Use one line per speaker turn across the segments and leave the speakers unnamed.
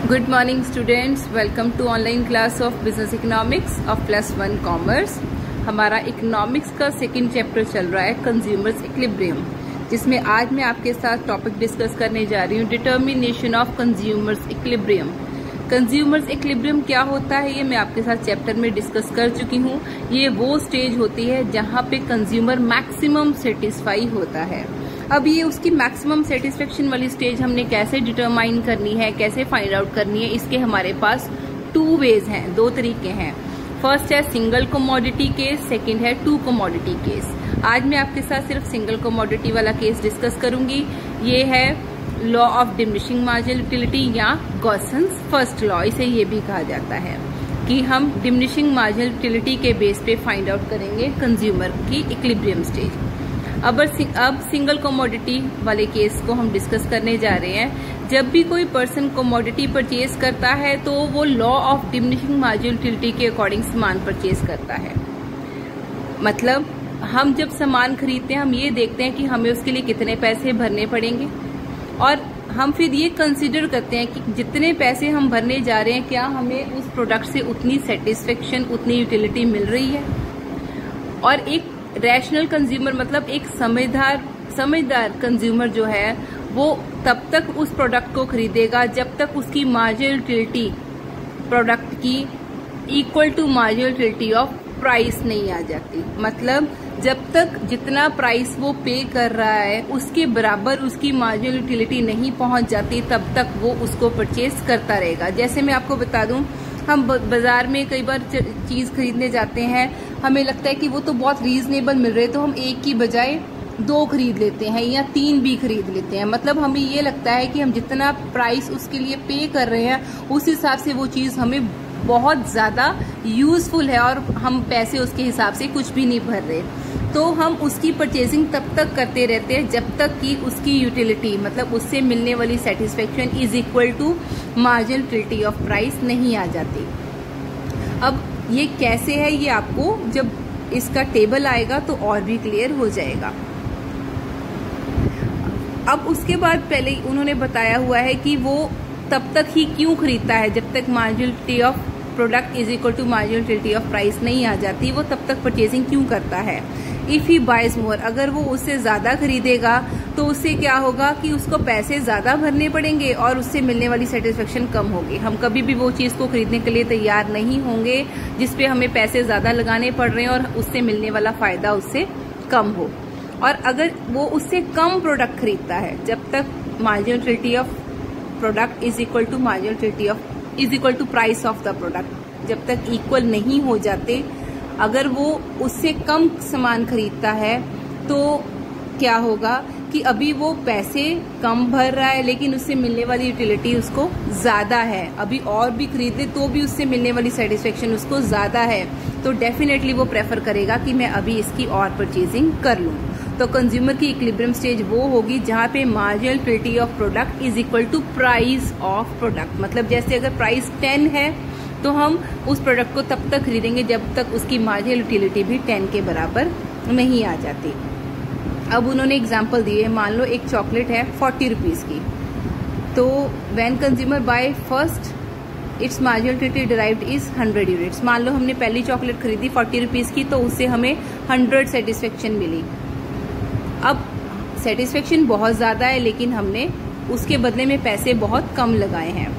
Good morning students, welcome to online class of business economics of +1 commerce. हमारा economics का second chapter चल रहा है कंज्यूमर्स इक्विलिब्रियम, जिसमें आज मैं आपके साथ टॉपिक डिस्कस करने जा रही हूँ determination of consumers equilibrium. Consumers equilibrium क्या होता है ये मैं आपके साथ चैप्टर में डिस्कस कर चुकी हूँ। ये वो स्टेज होती है जहाँ पे कंज्यूमर मैक्सिमम सेटिस्फाई होता है। अब ये उसकी मैक्सिमम सेटिस्फेक्शन वाली स्टेज हमने कैसे डिटरमाइन करनी है, कैसे फाइंड आउट करनी है, इसके हमारे पास 2 वेज हैं, 2 तरीके हैं। फर्स्ट है सिंगल कमोडिटी केस, सेकंड है 2 कमोडिटी केस। आज मैं आपके साथ सिर्फ सिंगल कमोडिटी वाला केस डिस्कस करूंगी। ये है law of diminishing marginal utility या गॉसन्स फर्स्ट लॉ, इसे ये भी कहा जाता है कि हम डिमिनिशिंग मार्जिनल यूटिलिटी के बेस पे फाइंड आउट करेंगे कंज्यूमर की इक्विलिब्रियम स्टेज। अब सिंगल कमोडिटी वाले केस को हम डिस्कस करने जा रहे हैं। जब भी कोई पर्सन कमोडिटी परचेज करता है तो वो law of diminishing marginal utility के अकॉर्डिंग सामान परचेज करता है। मतलब हम जब सामान खरीदते हैं हम ये देखते हैं कि हमें उसके लिए कितने पैसे भरने पड़ेंगे, और हम फिर ये कंसीडर करते हैं कि जितने पैसे हम भरने जा रहे हैं क्या हमें उस प्रोडक्ट से उतनी सेटिस्फेक्शन, उतनी यूटिलिटी मिल रही है। और एक रैशनल कंज्यूमर मतलब एक समझदार कंज्यूमर जो है वो तब तक उस प्रोडक्ट को खरीदेगा जब तक उसकी मार्जिनल यूटिलिटी प्रोडक्ट की equal to marginal utility of price नहीं आ जाती। मतलब जब तक जितना प्राइस वो पे कर रहा है उसके बराबर उसकी मार्जिनल यूटिलिटी नहीं पहुंच जाती तब तक वो उसको परचेज करता रहेगा। जैसे मैं आपको बता दूं, हम बाजार में कई बार चीज खरीदने जाते हैं, हमें लगता है कि वो तो बहुत रीजनेबल मिल रहे, तो हम एक की बजाय 2 खरीद लेते हैं या 3 भी खरीद लेते हैं। मतलब हमें ये लगता है कि हम जितना प्राइस उसके लिए पे कर रहे हैं उस हिसाब से वो चीज हमें बहुत ज्यादा यूजफुल है और हम पैसे उसके हिसाब से कुछ भी नहीं भर रहे। तो हम उसकी परचेजिंग तब तक करते रहते हैं जब तक कि उसकी यूटिलिटी मतलब उससे मिलने वाली satisfaction is equal to marginal utility of price नहीं आ जाती। अब ये कैसे है ये आपको जब इसका टेबल आएगा तो और भी क्लियर हो जाएगा। अब उसके बाद पहले उन्होंने बताया हुआ है कि वो तब तक ही क्यों खरीदता है जब तक marginal utility of product is equal to marginal utility of price नहीं आ जाती, वो तब तक परचेजिंग क्यों करता है। इफ ही बाइज मोर, अगर वो उससे ज्यादा खरीदेगा तो उससे क्या होगा कि उसको पैसे ज्यादा भरने पड़ेंगे और उससे मिलने वाली सेटिस्फेक्शन कम होगी। हम कभी भी वो चीज को खरीदने के लिए तैयार नहीं होंगे जिसपे हमें पैसे ज्यादा लगाने पड़ रहे हैं और उससे मिलने वाला फायदा उससे कम हो। और अगर वो उससे कम प्रोडक्ट खरीदता है, जब तक marginal utility of product is equal to marginal utility of is equal to price of the product, जब तक इक्वल नहीं हो जाते, अगर वो उससे कम सामान खरीदता है तो क्या होगा कि अभी वो पैसे कम भर रहा है लेकिन उससे मिलने वाली यूटिलिटी उसको ज्यादा है। अभी और भी खरीदे तो भी उससे मिलने वाली सेटिस्फेक्शन उसको ज्यादा है, तो डेफिनेटली वो प्रेफर करेगा कि मैं अभी इसकी और परचेजिंग कर लूं। तो कंज्यूमर की इक्विलिब्रियम स्टेज वो होगी जहां पे marginal utility of product is equal to price of product. मतलब जैसे अगर प्राइस 10 है तो हम उस प्रोडक्ट को तब तक खरीदेंगे जब तक उसकी मार्जिनल यूटिलिटी भी 10 के बराबर नहीं आ जाती। अब उन्होंने एग्जांपल दिए, मान लो एक चॉकलेट है 40 रुपीज की, तो when consumer by first it's marginal utility derived is 100 units. मान लो हमने पहली चॉकलेट खरीदी 40 रुपीज की तो उससे हमें 100 सेटिस्फेक्शन मिली। अब सेटिस्फेक्शन बहुत ज्यादा है लेकिन हमने उसके बदले में पैसे बहुत कम लगाए हैं।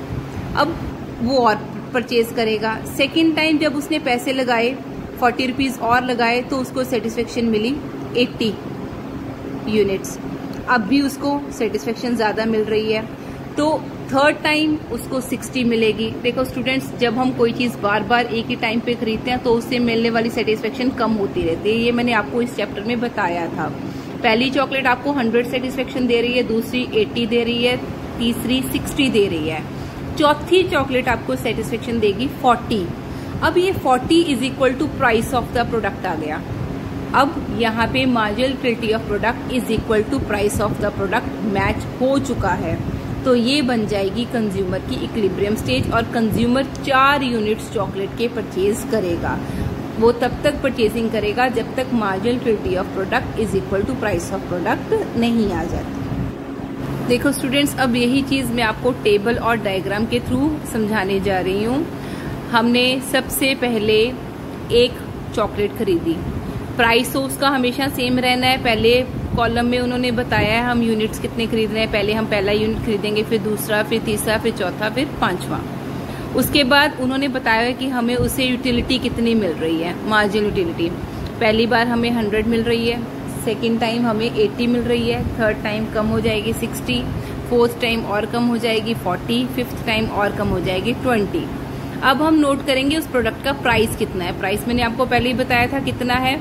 अब वो और परचेज करेगा। सेकेंड टाइम जब उसने पैसे लगाए 40 रुपीज और लगाए तो उसको सेटिस्फेक्शन मिली 80 यूनिट्स। अब भी उसको सेटिस्फेक्शन ज्यादा मिल रही है, तो थर्ड टाइम उसको 60 मिलेगी। देखो स्टूडेंट्स, जब हम कोई चीज बार बार एक ही टाइम पे खरीदते हैं तो उससे मिलने वाली सेटिस्फेक्शन कम होती रहती है। ये मैंने आपको इस चैप्टर में बताया था। पहली चॉकलेट आपको 100 सेटिस्फेक्शन दे रही है, दूसरी 80 दे रही है, तीसरी 60 दे रही है, चौथी चॉकलेट आपको सेटिस्फेक्शन देगी 40। अब ये 40 is equal to price of the product आ गया। अब यहाँ पे marginal utility of product is equal to price of the product match हो चुका है, तो ये बन जाएगी कंज्यूमर की इक्विलिब्रियम स्टेज। और कंज्यूमर 4 यूनिट्स चॉकलेट के परचेज करेगा। वो तब तक परचेजिंग करेगा जब तक marginal utility of product is equal to price of product नहीं आ जाती। देखो स्टूडेंट्स, अब यही चीज मैं आपको टेबल और डायग्राम के थ्रू समझाने जा रही हूँ। हमने सबसे पहले एक चॉकलेट खरीदी, प्राइस तो उसका हमेशा सेम रहना है। पहले कॉलम में उन्होंने बताया है हम यूनिट्स कितने खरीद रहे हैं। पहले हम पहला यूनिट खरीदेंगे, फिर दूसरा, फिर तीसरा, फिर चौथा, फिर पांचवा। उसके बाद उन्होंने बताया कि हमें उसे यूटिलिटी कितनी मिल रही है, मार्जिनल यूटिलिटी। पहली बार हमें 100 मिल रही है, सेकेंड टाइम हमें 80 मिल रही है, थर्ड टाइम कम हो जाएगी 60, फोर्थ टाइम और कम हो जाएगी 40, फिफ्थ टाइम और कम हो जाएगी 20। अब हम नोट करेंगे उस प्रोडक्ट का प्राइस कितना है। प्राइस मैंने आपको पहले ही बताया था कितना है,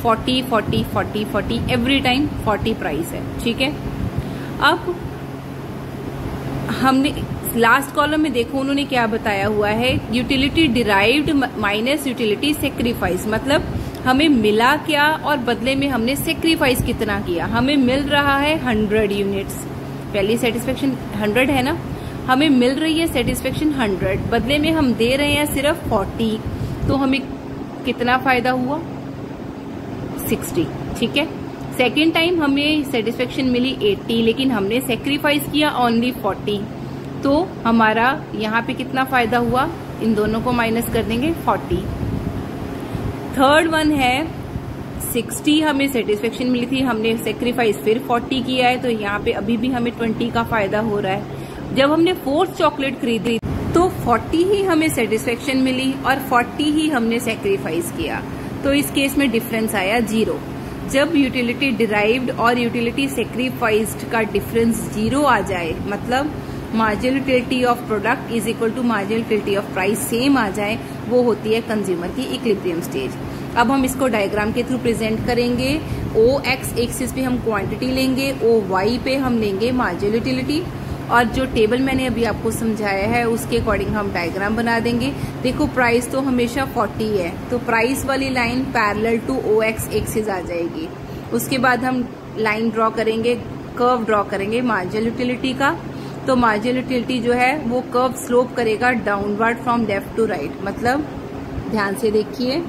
40 40 40 40, एवरी टाइम 40 प्राइस है। ठीक है, अब हमने लास्ट कॉलम में देखो उन्होंने क्या बताया हुआ है, utility derived minus utility sacrifice. मतलब हमें मिला क्या और बदले में हमने सेक्रीफाइस कितना किया। हमें मिल रहा है 100 यूनिट्स, पहली सेटिस्फेक्शन 100 है ना, हमें मिल रही है सेटिस्फेक्शन 100, बदले में हम दे रहे हैं सिर्फ 40, तो हमें कितना फायदा हुआ, 60। ठीक है, सेकेंड टाइम हमें सेटिस्फेक्शन मिली 80, लेकिन हमने सेक्रीफाइस किया ओनली 40, तो हमारा यहाँ पे कितना फायदा हुआ, इन दोनों को माइनस कर देंगे 40। थर्ड वन है 60, हमें सेटिस्फेक्शन मिली थी, हमने सेक्रीफाइस फिर 40 किया है, तो यहाँ पे अभी भी हमें 20 का फायदा हो रहा है। जब हमने फोर्थ चॉकलेट खरीदी तो 40 ही हमें सेटिस्फेक्शन मिली और 40 ही हमने सेक्रीफाइस किया, तो इस केस में डिफरेंस आया 0। जब यूटिलिटी डिराइव्ड और यूटिलिटी सेक्रीफाइस्ड का डिफरेंस 0 आ जाए, मतलब marginal utility of product is equal to marginal utility of price same आ जाए, वो होती है कंज्यूमर की इक्विलिब्रियम स्टेज। अब हम इसको डायग्राम के थ्रू प्रेजेंट करेंगे। ओ एक्स एक्सिस पे हम क्वांटिटी लेंगे, ओ वाई पे हम लेंगे मार्जिनल यूटिलिटी, और जो टेबल मैंने अभी आपको समझाया है उसके अकॉर्डिंग हम डायग्राम बना देंगे। देखो प्राइस तो हमेशा 40 है, तो प्राइस वाली line parallel to O X axis आ जाएगी। उसके बाद हम लाइन ड्रॉ करेंगे, कर्व ड्रॉ करेंगे मार्जिनल यूटिलिटी का, तो मार्जिनल यूटिलिटी जो है वो कर्व स्लोप करेगा downward from left to right. मतलब ध्यान से देखिए,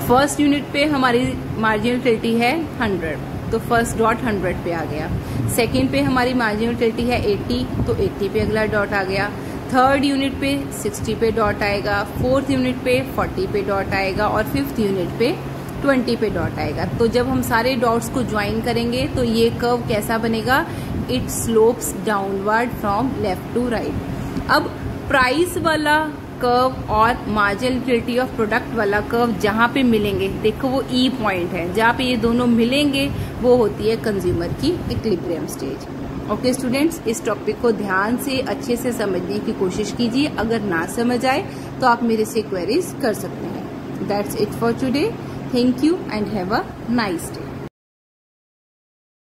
फर्स्ट यूनिट पे हमारी मार्जिनल यूटिलिटी है 100, तो फर्स्ट डॉट 100 पे आ गया। सेकेंड पे हमारी मार्जिनल यूटिलिटी है 80, तो 80 पे अगला डॉट आ गया। थर्ड यूनिट पे 60 पे डॉट आएगा, फोर्थ यूनिट पे 40 पे डॉट आएगा, और फिफ्थ यूनिट पे 20 पे डॉट आएगा। तो जब हम सारे डॉट्स को ज्वाइन करेंगे तो ये कर्व कैसा बनेगा, it slopes downward from left to right. अब प्राइस वाला कर्व और मार्जिनल यूटिलिटी ऑफ प्रोडक्ट वाला कर्व जहां पे मिलेंगे, देखो वो ई पॉइंट है, जहां पे ये दोनों मिलेंगे वो होती है कंज्यूमर की इक्विलिब्रियम स्टेज। ओके स्टूडेंट्स, इस टॉपिक को ध्यान से अच्छे से समझने की कोशिश कीजिए। अगर ना समझ आए तो आप मेरे से क्वेरीज कर सकते हैं। That's it for today. Thank you and have a nice day.